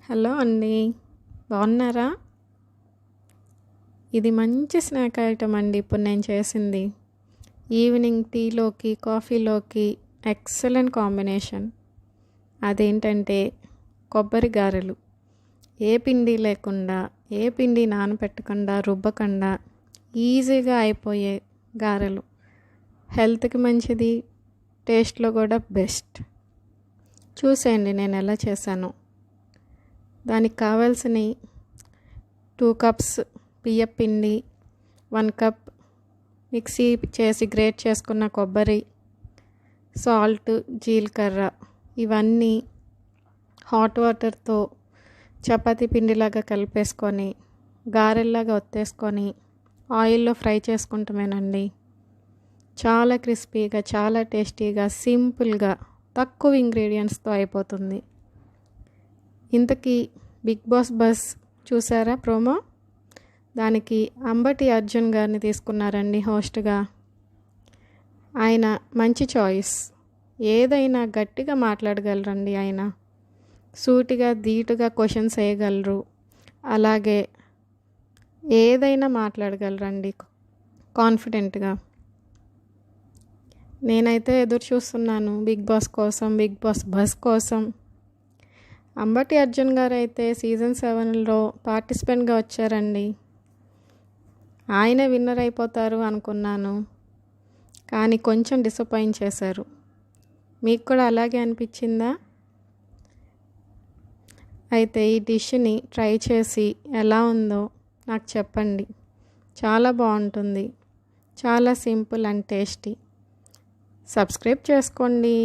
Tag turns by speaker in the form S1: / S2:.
S1: Hello అండి. బాగున్నారా? ఇది మంచి స్నాక్ ఐటమ్ అండి ఇప్పుడు నేను చేసింది. ఈవినింగ్ టీలోకి, కాఫీలోకి ఎక్సలెంట్ కాంబినేషన్. అదేంటంటే కొబ్బరి గారెలు. ఏ పిండి లేకుండా, ఏ పిండి నానబెట్టకుండా, రుబ్బకుండా ఈజీగా అయిపోయే గారెలు. హెల్త్‌కి మంచిది, టేస్ట్‌లో కూడా బెస్ట్. చూసేయండి నేను ఎలా చేశానో. దానికి కావాల్సినవి 2 కప్స్ బియ్యం పిండి, 1 కప్ మిక్సీ చేసి గ్రేట్ చేసుకున్న కొబ్బరి, సాల్ట్, జీలకర్ర ఇవన్నీ హాట్ వాటర్తో చపాతీ పిండిలాగా కలిపేసుకొని గారెల్లాగా ఒత్తేసుకొని ఆయిల్లో ఫ్రై చేసుకుంటామేనండి. చాలా క్రిస్పీగా, చాలా టేస్టీగా, సింపుల్గా, తక్కువ ఇంగ్రీడియంట్స్తో అయిపోతుంది. ఇంతకీ బిగ్ బాస్ బస్ చూసారా ప్రోమో? దానికి అంబటి అర్జున్ గారిని తీసుకున్నారండి హోస్ట్గా. ఆయన మంచి చాయిస్. ఏదైనా గట్టిగా మాట్లాడగలరండి ఆయన. సూటిగా ధీటుగా క్వశ్చన్స్ వేయగలరు. అలాగే ఏదైనా మాట్లాడగలరండి కాన్ఫిడెంట్గా. నేనైతే ఎదురు చూస్తున్నాను బిగ్ బాస్ కోసం, బిగ్ బాస్ బస్ కోసం. అంబటి అర్జున్ గారు అయితే సీజన్ 7లో పార్టిసిపెంట్గా వచ్చారండి. ఆయనే విన్నర్ అయిపోతారు అనుకున్నాను, కానీ కొంచెం డిసప్పాయింట్ చేశారు. మీకు కూడా అలాగే అనిపించిందా? అయితే ఈ డిష్ని ట్రై చేసి ఎలా ఉందో నాకు చెప్పండి. చాలా బాగుంటుంది, చాలా సింపుల్ అండ్ టేస్టీ. సబ్స్క్రైబ్ చేసుకోండి.